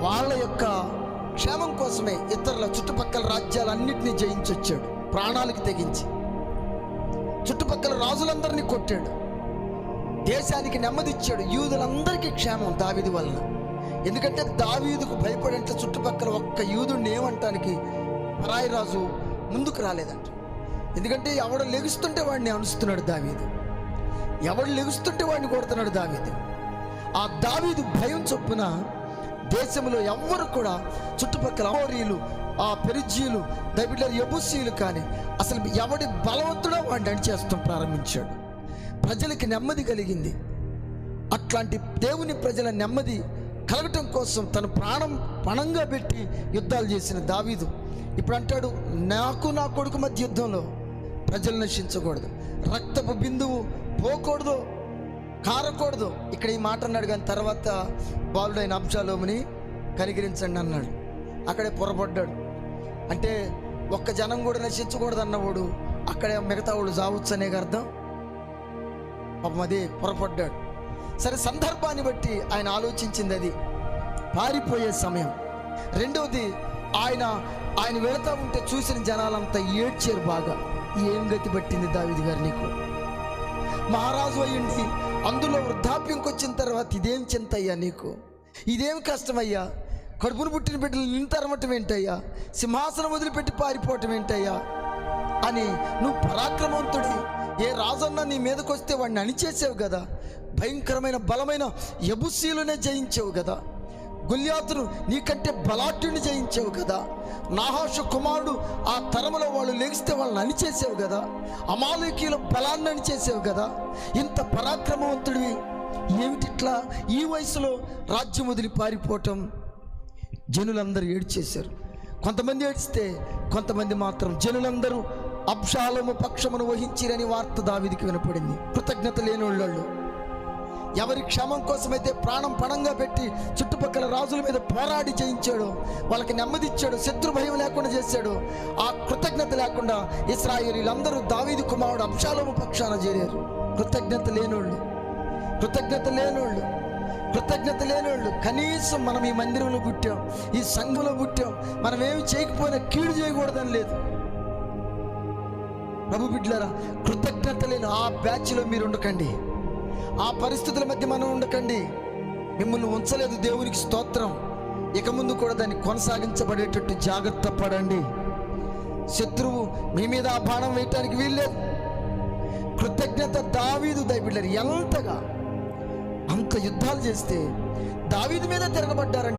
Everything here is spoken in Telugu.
వాళ్ళ యొక్క క్షేమం కోసమే ఇతరుల చుట్టుపక్కల రాజ్యాలన్నింటినీ జయించొచ్చాడు, ప్రాణాలకు తెగించి చుట్టుపక్కల రాజులందరినీ కొట్టాడు, దేశానికి నెమ్మదిచ్చాడు, యూదులందరికీ క్షేమం దావీదు వలన. ఎందుకంటే దావీదుకు భయపడంటే చుట్టుపక్కల ఒక్క యూదుడిని ఏమంటానికి పరాయి రాజు ముందుకు రాలేదంట. ఎందుకంటే ఎవడు లెగుస్తుంటే వాడిని అనుస్తున్నాడు దావీదు, ఎవడు లెగుస్తుంటే వాడిని కొడుతున్నాడు దావీదు. ఆ దావీదు భయం చొప్పున దేశంలో ఎవ్వరు కూడా చుట్టుపక్కల అమోరీలు, ఆ పెరిజీలు, దైబిడ్ల యెబూసీలు కానీ అసలు ఎవడి బలవంతుడో వాడిని అణిచేస్తాం ప్రారంభించాడు. ప్రజలకి నెమ్మది కలిగింది. అట్లాంటి దేవుని ప్రజల నెమ్మది కలగటం కోసం తన ప్రాణం పణంగా పెట్టి యుద్ధాలు చేసిన దావీదు ఇప్పుడు అంటాడు, నాకు నా కొడుకు మధ్య యుద్ధంలో ప్రజలు నశించకూడదు, రక్తపు బిందువు పోకూడదు, కారకూడదు. ఇక్కడ ఈ మాట అన్నాడు. కానీ తర్వాత బాలుడైన అబ్షాలోముని కనికరించండి అన్నాడు. అక్కడే పొరపడ్డాడు. అంటే ఒక్క జనం కూడా నశించకూడదు అన్నవాడు అక్కడే మిగతా వాడు చావచ్చు అనే అర్థం. పాపం అదే పొరపడ్డాడు. సరే, సందర్భాన్ని బట్టి ఆయన ఆలోచించింది అది పారిపోయే సమయం. రెండవది, ఆయన వెళతా ఉంటే చూసిన జనాలంతా ఏడ్చారు బాగా. ఏం గతి పట్టింది దావీదు గారు నీకు? మహారాజు అయ్యింది, అందులో వృద్ధాప్యంకి వచ్చిన తర్వాత ఇదేం చింత అయ్యా నీకు? ఇదేం కష్టమయ్యా? కడుపును పుట్టిన బిడ్డలు నిన్ను తరమటం ఏంటయ్యా? సింహాసనం వదిలిపెట్టి పారిపోవటం ఏంటయ్యా అని నువ్వు పరాక్రమవంతుడి, ఏ రాజన్నా నీ మీదకి వస్తే వాడిని అణిచేసావు కదా, భయంకరమైన బలమైన యెబూసీలునే జయించావు కదా, గొల్యాతును నీకంటే బలాఢ్యుని జయించావు కదా, నాహాషు కుమారుడు ఆ తరములో వాళ్ళు లెగిస్తే వాళ్ళని అణిచేసావు కదా, అమాలేకీయుల బలాన్ని అణిచేసావు కదా, ఇంత పరాక్రమవంతుడివి ఏమిటిట్లా ఈ వయసులో రాజ్యం వదిలి పారిపోవటం? జనులందరూ ఏడ్చేశారు. కొంతమంది ఏడిస్తే కొంతమంది మాత్రం జనులందరూ అబ్షాలోము పక్షమును వహించిరని వార్త దావీదుకి వినపడింది. కృతజ్ఞత లేని వాళ్ళు, ఎవరి క్షేమం కోసమైతే ప్రాణం పణంగా పెట్టి చుట్టుపక్కల రాజుల మీద పోరాడి జయించాడో, వాళ్ళకి నెమ్మదిచ్చాడు, శత్రు భయం లేకుండా చేశాడు, ఆ కృతజ్ఞత లేకుండా ఇశ్రాయేలీలందరూ దావీదు కుమారుడు అబ్షాలోము పక్షాన చేరారు. కృతజ్ఞత లేనోళ్ళు, కృతజ్ఞత లేనోళ్ళు, కృతజ్ఞత లేనోళ్ళు. కనీసం మనం ఈ మందిరంలో పుట్టాం, ఈ సంఘంలో పుట్టాం, మనం ఏమి చేయకపోయినా కీడు చేయకూడదని లేదు. ప్రభు బిడ్డలారా, కృతజ్ఞత లేని ఆ బ్యాచ్లో మీరు ఉండకండి, ఆ పరిస్థితుల మధ్య మనం ఉండకండి. మిమ్మల్ని ఉంచలేదు దేవునికి స్తోత్రం. ఇక ముందు కూడా దాన్ని కొనసాగించబడేటట్టు జాగ్రత్త పడండి. శత్రువు మీ మీద ఆ బాణం వేయటానికి వీల్లేదు. కృతజ్ఞత దావీదు దైబిడ్లరు ఎంతగా అంత యుద్ధాలు చేస్తే దావీదు మీద తిరగబడ్డారంటే